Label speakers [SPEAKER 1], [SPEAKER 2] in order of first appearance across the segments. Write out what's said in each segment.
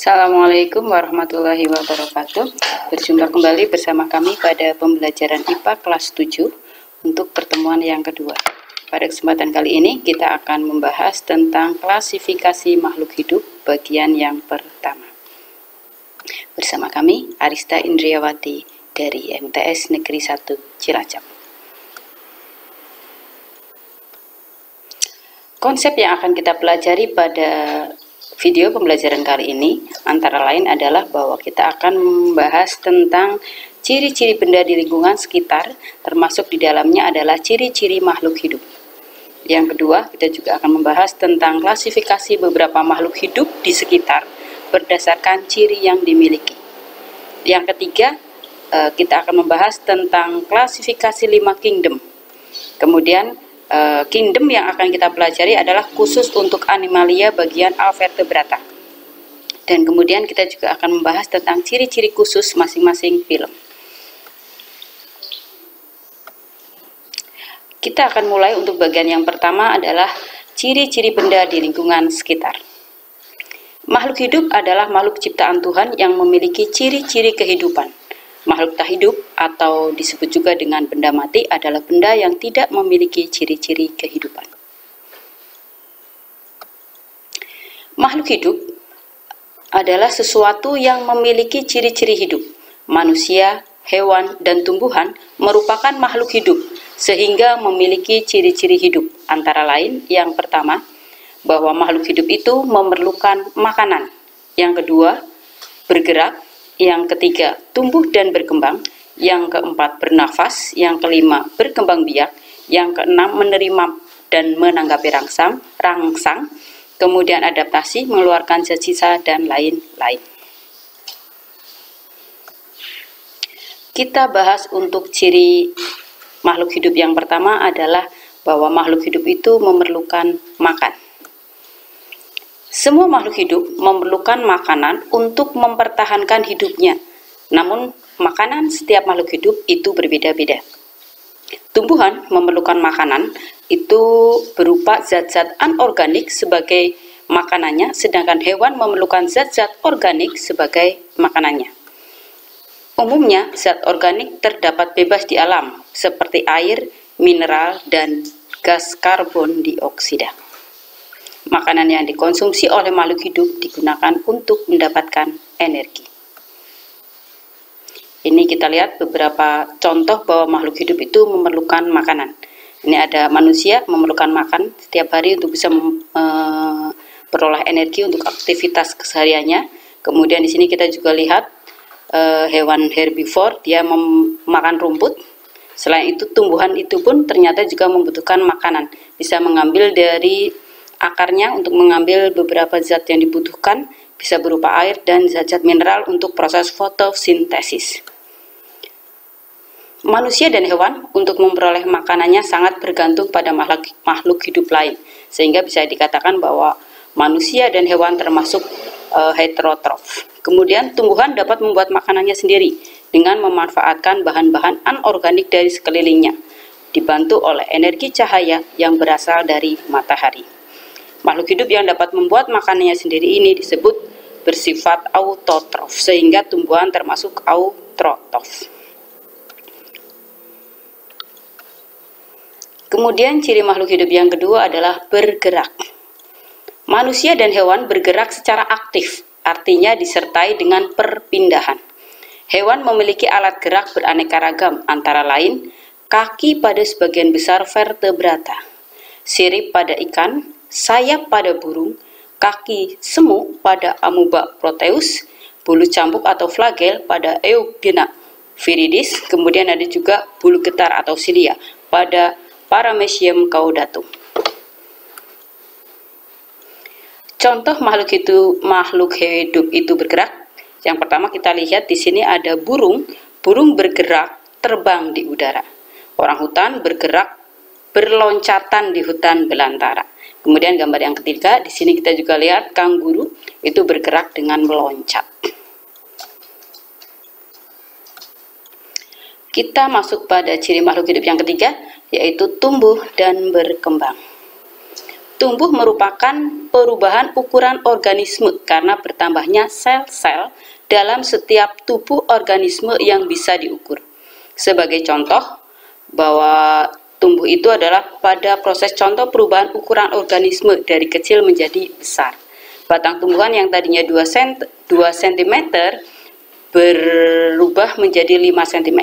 [SPEAKER 1] Assalamualaikum warahmatullahi wabarakatuh. Berjumpa kembali bersama kami pada pembelajaran IPA kelas 7 untuk pertemuan yang kedua. Pada kesempatan kali ini kita akan membahas tentang klasifikasi makhluk hidup bagian yang pertama. Bersama kami Arista Indriawati dari MTS Negeri 1 Cilacap. Konsep yang akan kita pelajari pada video pembelajaran kali ini antara lain adalah bahwa kita akan membahas tentang ciri-ciri benda di lingkungan sekitar, termasuk di dalamnya adalah ciri-ciri makhluk hidup. Yang kedua, kita juga akan membahas tentang klasifikasi beberapa makhluk hidup di sekitar berdasarkan ciri yang dimiliki. Yang ketiga, kita akan membahas tentang klasifikasi 5 kingdom. Kemudian kingdom yang akan kita pelajari adalah khusus untuk animalia bagian Alvertebrata. Dan kemudian kita juga akan membahas tentang ciri-ciri khusus masing-masing film. Kita akan mulai untuk bagian yang pertama adalah ciri-ciri benda di lingkungan sekitar. Makhluk hidup adalah makhluk ciptaan Tuhan yang memiliki ciri-ciri kehidupan. Makhluk tak hidup atau disebut juga dengan benda mati adalah benda yang tidak memiliki ciri-ciri kehidupan. Makhluk hidup adalah sesuatu yang memiliki ciri-ciri hidup. Manusia, hewan, dan tumbuhan merupakan makhluk hidup sehingga memiliki ciri-ciri hidup. Antara lain, yang pertama, bahwa makhluk hidup itu memerlukan makanan. Yang kedua, bergerak. Yang ketiga, tumbuh dan berkembang. Yang keempat, bernafas. Yang kelima, berkembang biak. Yang keenam, menerima dan menanggapi rangsang. Kemudian adaptasi, mengeluarkan zat sisa, dan lain-lain. Kita bahas untuk ciri makhluk hidup yang pertama adalah bahwa makhluk hidup itu memerlukan makan. Semua makhluk hidup memerlukan makanan untuk mempertahankan hidupnya. Namun, makanan setiap makhluk hidup itu berbeda-beda. Tumbuhan memerlukan makanan itu berupa zat-zat anorganik sebagai makanannya, sedangkan hewan memerlukan zat-zat organik sebagai makanannya. Umumnya, zat organik terdapat bebas di alam, seperti air, mineral, dan gas karbon dioksida. Makanan yang dikonsumsi oleh makhluk hidup digunakan untuk mendapatkan energi. Ini kita lihat beberapa contoh bahwa makhluk hidup itu memerlukan makanan. Ini ada manusia memerlukan makan setiap hari untuk bisa memperoleh energi untuk aktivitas kesehariannya. Kemudian di sini kita juga lihat hewan herbivore, dia memakan rumput. Selain itu tumbuhan itu pun ternyata juga membutuhkan makanan. Bisa mengambil dari akarnya untuk mengambil beberapa zat yang dibutuhkan, bisa berupa air dan zat-zat mineral untuk proses fotosintesis. Manusia dan hewan untuk memperoleh makanannya sangat bergantung pada makhluk hidup lain, sehingga bisa dikatakan bahwa manusia dan hewan termasuk heterotrof. Kemudian tumbuhan dapat membuat makanannya sendiri dengan memanfaatkan bahan-bahan anorganik dari sekelilingnya, dibantu oleh energi cahaya yang berasal dari matahari. Makhluk hidup yang dapat membuat makanannya sendiri ini disebut bersifat autotrof, sehingga tumbuhan termasuk autotrof. Kemudian ciri makhluk hidup yang kedua adalah bergerak. Manusia dan hewan bergerak secara aktif, artinya disertai dengan perpindahan. Hewan memiliki alat gerak beraneka ragam, antara lain kaki pada sebagian besar vertebrata, sirip pada ikan, sayap pada burung, kaki semu pada amoeba proteus, bulu cambuk atau flagel pada Eugenia viridis, kemudian ada juga bulu getar atau silia pada Paramecium caudatum. Contoh makhluk hidup itu bergerak. Yang pertama kita lihat di sini ada burung bergerak terbang di udara. Orang hutan bergerak berloncatan di hutan belantara. Kemudian gambar yang ketiga, di sini kita juga lihat kanguru itu bergerak dengan meloncat. Kita masuk pada ciri makhluk hidup yang ketiga, yaitu tumbuh dan berkembang. tumbuh merupakan perubahan ukuran organisme karena bertambahnya sel-sel dalam setiap tubuh organisme yang bisa diukur. Sebagai contoh, bahwa tumbuh itu adalah pada proses contoh perubahan ukuran organisme dari kecil menjadi besar. Batang tumbuhan yang tadinya 2 cm berubah menjadi 5 cm.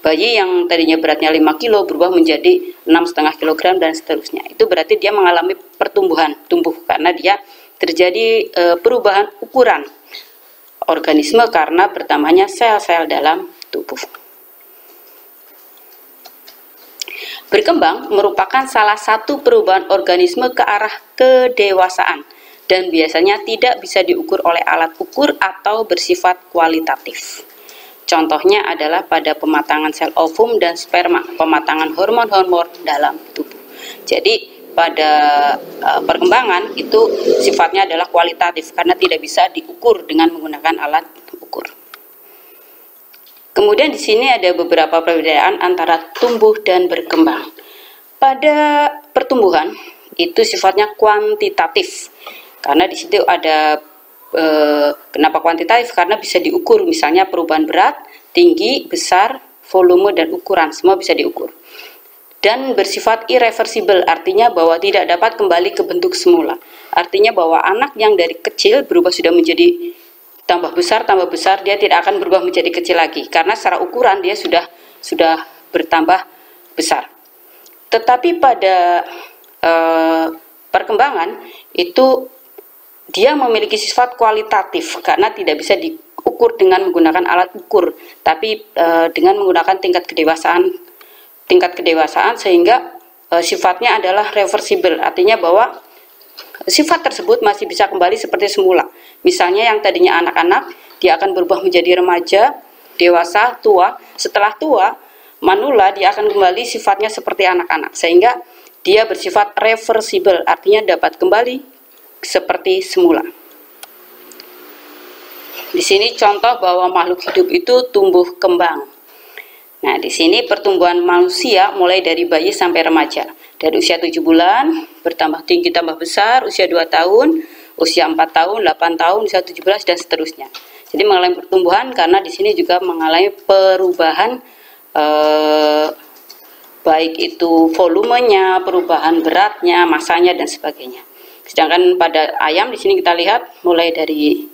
[SPEAKER 1] Bayi yang tadinya beratnya 5 kg berubah menjadi 6,5 kg dan seterusnya. Itu berarti dia mengalami pertumbuhan, tumbuh karena dia terjadi perubahan ukuran organisme karena bertambahnya sel-sel dalam tubuh. Berkembang merupakan salah satu perubahan organisme ke arah kedewasaan dan biasanya tidak bisa diukur oleh alat ukur atau bersifat kualitatif. Contohnya adalah pada pematangan sel ovum dan sperma, pematangan hormon-hormon dalam tubuh. Jadi pada perkembangan itu sifatnya adalah kualitatif karena tidak bisa diukur dengan menggunakan alat ukur. Kemudian di sini ada beberapa perbedaan antara tumbuh dan berkembang. Pada pertumbuhan itu sifatnya kuantitatif karena di situ ada kenapa kuantitatif? Karena bisa diukur, misalnya perubahan berat, tinggi, besar, volume, dan ukuran, semua bisa diukur. Dan bersifat irreversible, artinya bahwa tidak dapat kembali ke bentuk semula. Artinya bahwa anak yang dari kecil berubah sudah menjadi tambah besar, dia tidak akan berubah menjadi kecil lagi. Karena secara ukuran dia sudah bertambah besar. Tetapi pada perkembangan itu dia memiliki sifat kualitatif karena tidak bisa diukur dengan menggunakan alat ukur, tapi dengan menggunakan tingkat kedewasaan sehingga sifatnya adalah reversible, artinya bahwa sifat tersebut masih bisa kembali seperti semula. Misalnya yang tadinya anak-anak, dia akan berubah menjadi remaja, dewasa, tua. Setelah tua, manula dia akan kembali sifatnya seperti anak-anak, sehingga dia bersifat reversible, artinya dapat kembali seperti semula. Di sini contoh bahwa makhluk hidup itu tumbuh kembang. Nah, di sini pertumbuhan manusia mulai dari bayi sampai remaja. Dari usia 7 bulan, bertambah tinggi, tambah besar, usia 2 tahun, usia 4 tahun, 8 tahun, usia 17, dan seterusnya. Jadi mengalami pertumbuhan karena di sini juga mengalami perubahan baik itu volumenya, perubahan beratnya, masanya, dan sebagainya. Sedangkan pada ayam di sini kita lihat mulai dari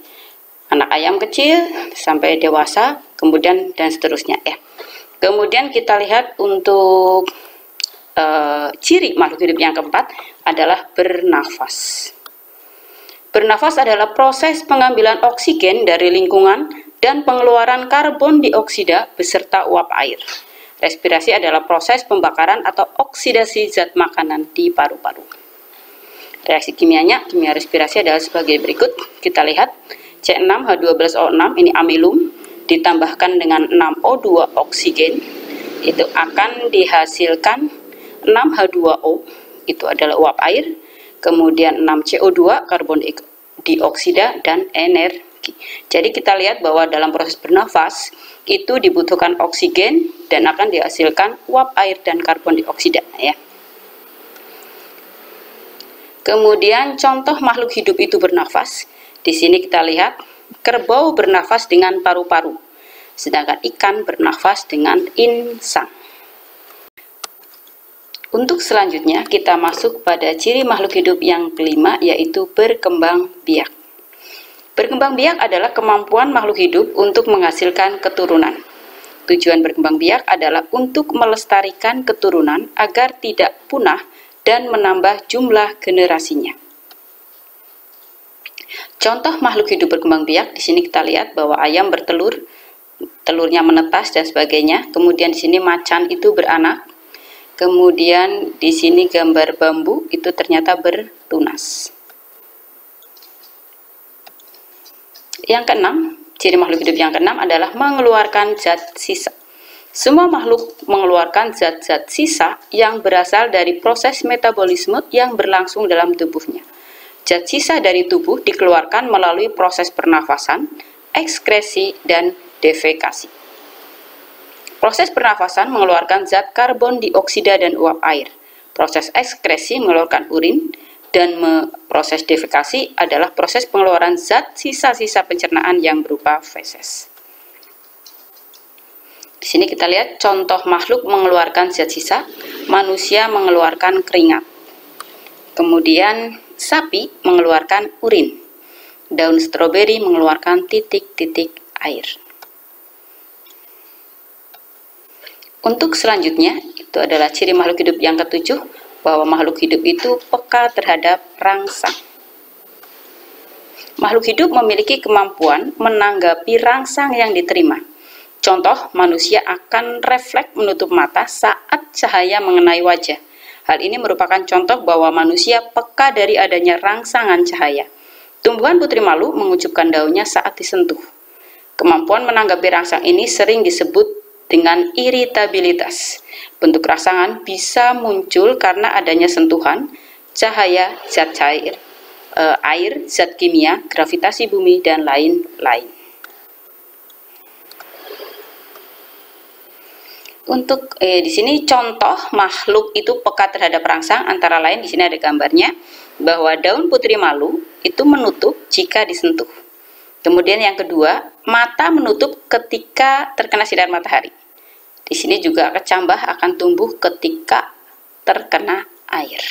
[SPEAKER 1] anak ayam kecil sampai dewasa, kemudian dan seterusnya ya. Kemudian kita lihat untuk ciri makhluk hidup yang keempat adalah bernafas. Bernafas adalah proses pengambilan oksigen dari lingkungan dan pengeluaran karbon dioksida beserta uap air. Respirasi adalah proses pembakaran atau oksidasi zat makanan di paru-paru. Reaksi kimianya, kimia respirasi adalah sebagai berikut. Kita lihat C6H12O6, ini amilum, ditambahkan dengan 6O2 oksigen, itu akan dihasilkan 6H2O, itu adalah uap air, kemudian 6CO2, karbon dioksida, dan energi. Jadi kita lihat bahwa dalam proses bernafas, itu dibutuhkan oksigen, dan akan dihasilkan uap air dan karbon dioksida, ya. Kemudian contoh makhluk hidup itu bernafas. Di sini kita lihat kerbau bernafas dengan paru-paru, sedangkan ikan bernafas dengan insang. Untuk selanjutnya kita masuk pada ciri makhluk hidup yang kelima, yaitu berkembang biak. Berkembang biak adalah kemampuan makhluk hidup untuk menghasilkan keturunan. Tujuan berkembang biak adalah untuk melestarikan keturunan agar tidak punah dan menambah jumlah generasinya. Contoh makhluk hidup berkembang biak, di sini kita lihat bahwa ayam bertelur, telurnya menetas dan sebagainya. Kemudian di sini macan itu beranak. Kemudian di sini gambar bambu itu ternyata bertunas. Yang keenam, ciri makhluk hidup yang keenam adalah mengeluarkan zat sisa. Semua makhluk mengeluarkan zat-zat sisa yang berasal dari proses metabolisme yang berlangsung dalam tubuhnya. Zat sisa dari tubuh dikeluarkan melalui proses pernafasan, ekskresi, dan defekasi. Proses pernafasan mengeluarkan zat karbon dioksida dan uap air. Proses ekskresi mengeluarkan urin. dan proses defekasi adalah proses pengeluaran zat sisa-sisa pencernaan yang berupa feses. Di sini kita lihat contoh makhluk mengeluarkan zat sisa. Manusia mengeluarkan keringat. Kemudian sapi mengeluarkan urin. Daun stroberi mengeluarkan titik-titik air. Untuk selanjutnya, itu adalah ciri makhluk hidup yang ketujuh, bahwa makhluk hidup itu peka terhadap rangsang. Makhluk hidup memiliki kemampuan menanggapi rangsang yang diterima. Contoh, manusia akan refleks menutup mata saat cahaya mengenai wajah. Hal ini merupakan contoh bahwa manusia peka dari adanya rangsangan cahaya. Tumbuhan putri malu mengucupkan daunnya saat disentuh. Kemampuan menanggapi rangsang ini sering disebut dengan iritabilitas. Bentuk rangsangan bisa muncul karena adanya sentuhan, cahaya, zat cair, air, zat kimia, gravitasi bumi, dan lain-lain. Untuk di sini contoh makhluk itu peka terhadap rangsang, antara lain di sini ada gambarnya bahwa daun putri malu itu menutup jika disentuh. Kemudian yang kedua, mata menutup ketika terkena sinar matahari. Di sini juga kecambah akan tumbuh ketika terkena air.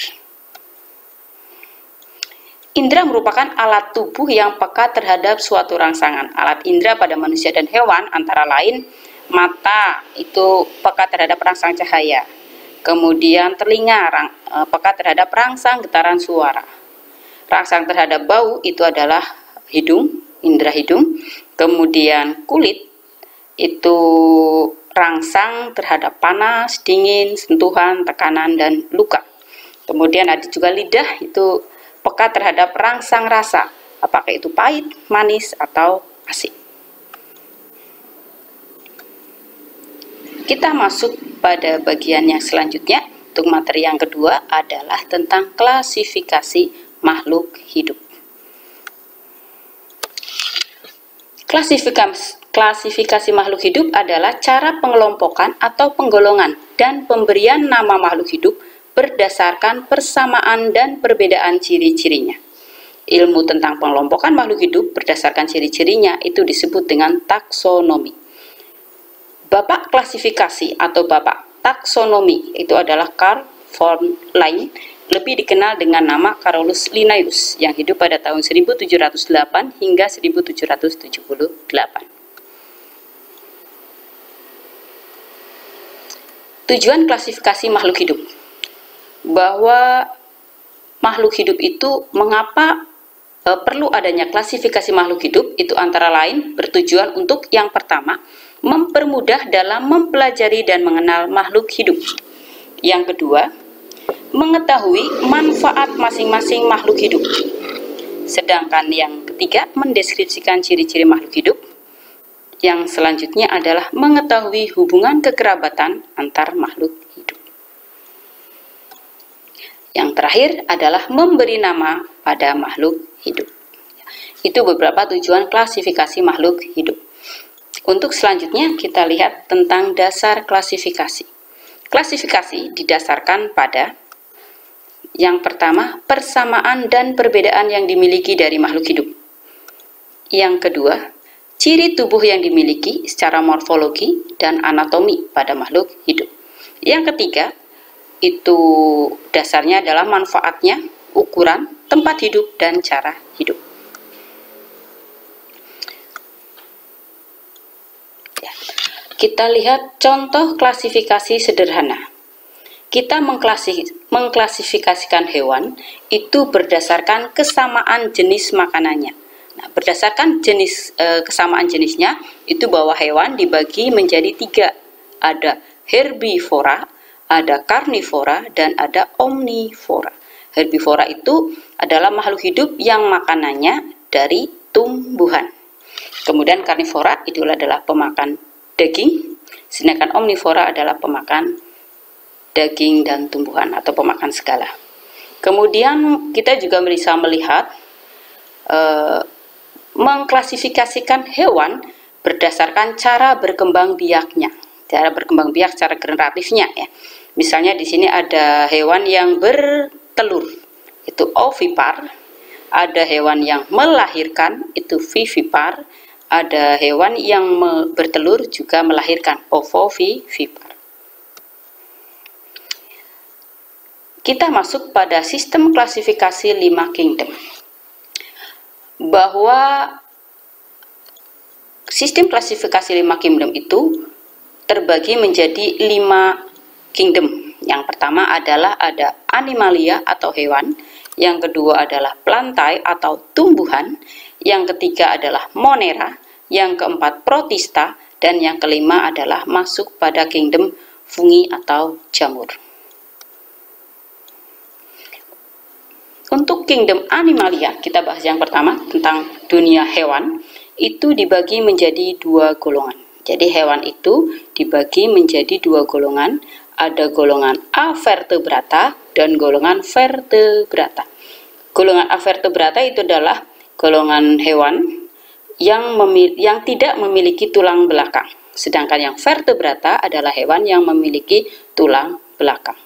[SPEAKER 1] Indra merupakan alat tubuh yang peka terhadap suatu rangsangan. Alat indra pada manusia dan hewan antara lain mata itu peka terhadap rangsang cahaya. Kemudian telinga peka terhadap rangsang getaran suara. Rangsang terhadap bau itu adalah hidung, indera hidung. Kemudian kulit itu rangsang terhadap panas, dingin, sentuhan, tekanan, dan luka. Kemudian ada juga lidah, itu peka terhadap rangsang rasa, apakah itu pahit, manis, atau asin. Kita masuk pada bagian yang selanjutnya. Untuk materi yang kedua adalah tentang klasifikasi makhluk hidup. Klasifikasi makhluk hidup adalah cara pengelompokan atau penggolongan dan pemberian nama makhluk hidup berdasarkan persamaan dan perbedaan ciri-cirinya. Ilmu tentang pengelompokan makhluk hidup berdasarkan ciri-cirinya itu disebut dengan taksonomi. Bapak klasifikasi atau bapak taksonomi itu adalah Carl von Linné, lebih dikenal dengan nama Carolus Linnaeus, yang hidup pada tahun 1708 hingga 1778. Tujuan klasifikasi makhluk hidup, bahwa makhluk hidup itu mengapa perlu adanya klasifikasi makhluk hidup, itu antara lain bertujuan untuk yang pertama, mempermudah dalam mempelajari dan mengenal makhluk hidup. Yang kedua, mengetahui manfaat masing-masing makhluk hidup. Sedangkan yang ketiga, mendeskripsikan ciri-ciri makhluk hidup. Yang selanjutnya adalah mengetahui hubungan kekerabatan antar makhluk hidup. Yang terakhir adalah memberi nama pada makhluk hidup. Itu beberapa tujuan klasifikasi makhluk hidup. Untuk selanjutnya kita lihat tentang dasar klasifikasi. Klasifikasi didasarkan pada yang pertama, persamaan dan perbedaan yang dimiliki dari makhluk hidup. Yang kedua, ciri tubuh yang dimiliki secara morfologi dan anatomi pada makhluk hidup. Yang ketiga, itu dasarnya adalah manfaatnya, ukuran, tempat hidup, dan cara hidup. Kita lihat contoh klasifikasi sederhana. Kita mengklasifikasikan hewan itu berdasarkan kesamaan jenis makanannya. Nah, berdasarkan kesamaan jenisnya, itu bahwa hewan dibagi menjadi 3. Ada herbivora, ada karnivora, dan ada omnivora. Herbivora itu adalah makhluk hidup yang makanannya dari tumbuhan. Kemudian karnivora itu adalah pemakan daging, sedangkan omnivora adalah pemakan daging dan tumbuhan atau pemakan segala. Kemudian kita juga bisa melihat mengklasifikasikan hewan berdasarkan cara berkembang biaknya, cara berkembang biak secara generatifnya ya. Misalnya di sini ada hewan yang bertelur, itu ovipar, ada hewan yang melahirkan, itu vivipar, ada hewan yang bertelur juga melahirkan, ovovivipar. Kita masuk pada sistem klasifikasi 5 kingdom. Bahwa sistem klasifikasi 5 kingdom itu terbagi menjadi 5 kingdom. Yang pertama adalah ada animalia atau hewan, yang kedua adalah plantae atau tumbuhan, yang ketiga adalah monera, yang keempat protista, dan yang kelima adalah masuk pada kingdom fungi atau jamur. Untuk kingdom animalia, kita bahas yang pertama tentang dunia hewan, itu dibagi menjadi 2 golongan. Jadi hewan itu dibagi menjadi 2 golongan, ada golongan avertebrata dan golongan vertebrata. Golongan avertebrata itu adalah golongan hewan yang tidak memiliki tulang belakang, sedangkan yang vertebrata adalah hewan yang memiliki tulang belakang.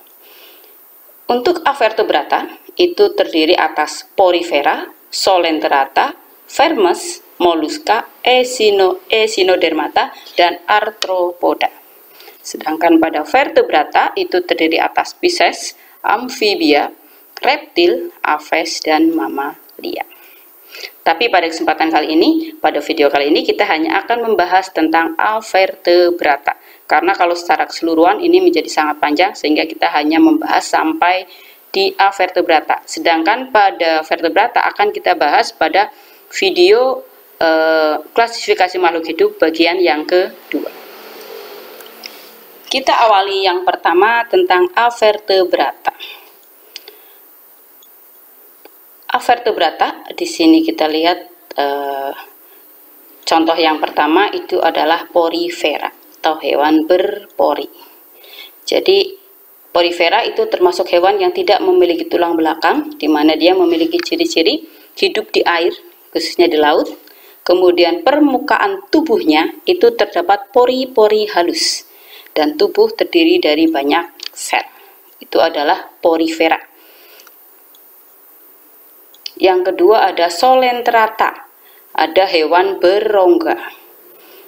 [SPEAKER 1] Untuk avertebrata itu terdiri atas porifera, solenterata, vermes, moluska, echinodermata, dan arthropoda. Sedangkan pada vertebrata itu terdiri atas Pisces, amfibia, reptil, aves, dan mamalia. Tapi pada kesempatan kali ini, pada video kali ini kita hanya akan membahas tentang avertebrata. Karena kalau secara keseluruhan ini menjadi sangat panjang sehingga kita hanya membahas sampai di avertebrata. Sedangkan pada vertebrata akan kita bahas pada video klasifikasi makhluk hidup bagian yang kedua. Kita awali yang pertama tentang avertebrata. Avertebrata di sini kita lihat contoh yang pertama itu adalah porifera atau hewan berpori. Jadi porifera itu termasuk hewan yang tidak memiliki tulang belakang, di mana dia memiliki ciri-ciri hidup di air, khususnya di laut. Kemudian permukaan tubuhnya itu terdapat pori-pori halus dan tubuh terdiri dari banyak sel. Itu adalah porifera. Yang kedua ada solenterata, ada hewan berongga.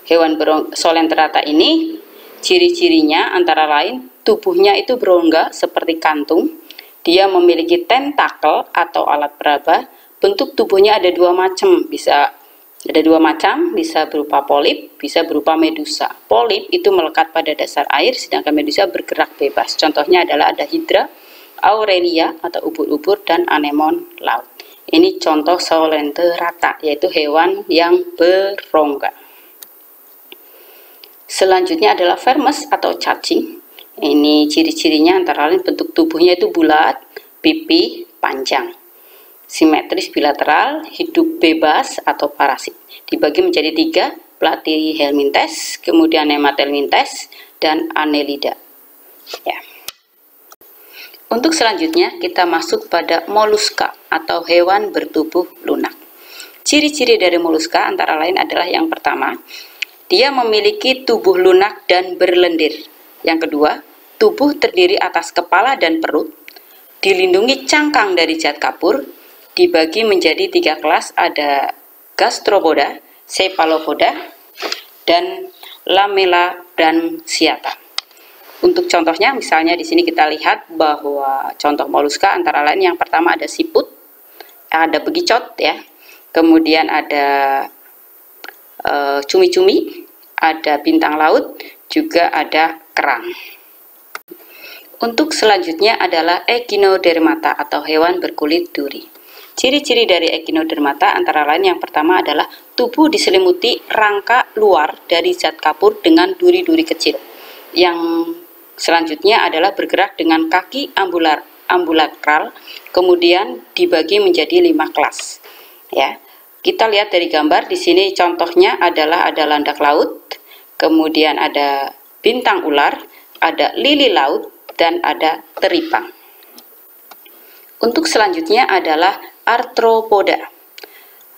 [SPEAKER 1] Hewan solenterata ini ciri-cirinya antara lain tubuhnya itu berongga seperti kantung, dia memiliki tentakel atau alat peraba, bentuk tubuhnya ada 2 macam, bisa berupa polip, bisa berupa medusa. Polip itu melekat pada dasar air, sedangkan medusa bergerak bebas. Contohnya adalah ada hidra, aurelia atau ubur-ubur, dan anemon laut. Ini contoh solenterata, yaitu hewan yang berongga. Selanjutnya adalah vermes atau cacing. Ini ciri-cirinya antara lain bentuk tubuhnya itu bulat, pipi panjang, simetris bilateral, hidup bebas atau parasit. Dibagi menjadi 3, Platyhelminthes, kemudian Nemathelminthes, dan Annelida. Ya. Untuk selanjutnya kita masuk pada moluska atau hewan bertubuh lunak. Ciri-ciri dari moluska antara lain adalah yang pertama, dia memiliki tubuh lunak dan berlendir. Yang kedua, tubuh terdiri atas kepala dan perut, dilindungi cangkang dari zat kapur, dibagi menjadi 3 kelas, ada gastropoda, cephalopoda, dan lamella dan siata. Untuk contohnya, misalnya di sini kita lihat bahwa contoh moluska antara lain yang pertama ada siput, ada begicot ya, kemudian ada cumi-cumi, ada bintang laut, juga ada kerang. Untuk selanjutnya adalah echinodermata atau hewan berkulit duri. Ciri-ciri dari echinodermata antara lain yang pertama adalah tubuh diselimuti rangka luar dari zat kapur dengan duri-duri kecil. Yang selanjutnya adalah bergerak dengan kaki ambulakral, kemudian dibagi menjadi 5 kelas. Ya. Kita lihat dari gambar di sini contohnya adalah ada landak laut, kemudian ada bintang ular, ada lili laut, dan ada teripang. Untuk selanjutnya adalah arthropoda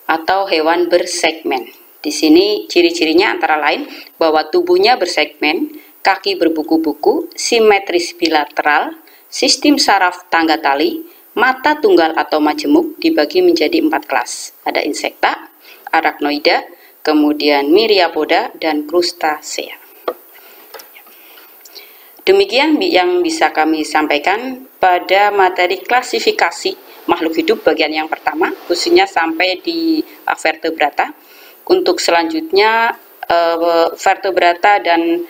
[SPEAKER 1] atau hewan bersegmen. Di sini ciri-cirinya antara lain bahwa tubuhnya bersegmen, kaki berbuku-buku, simetris bilateral, sistem saraf tangga tali, Mata tunggal atau majemuk dibagi menjadi 4 kelas. Ada insekta, arachnoida, kemudian myriapoda, dan crustacea. Demikian yang bisa kami sampaikan pada materi klasifikasi makhluk hidup bagian yang pertama, khususnya sampai di vertebrata. Untuk selanjutnya vertebrata dan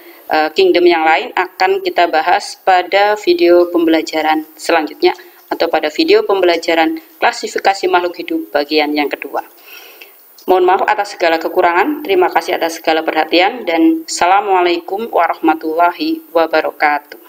[SPEAKER 1] kingdom yang lain akan kita bahas pada video pembelajaran selanjutnya atau pada video pembelajaran klasifikasi makhluk hidup bagian yang kedua. Mohon maaf atas segala kekurangan, terima kasih atas segala perhatian, dan Assalamualaikum warahmatullahi wabarakatuh.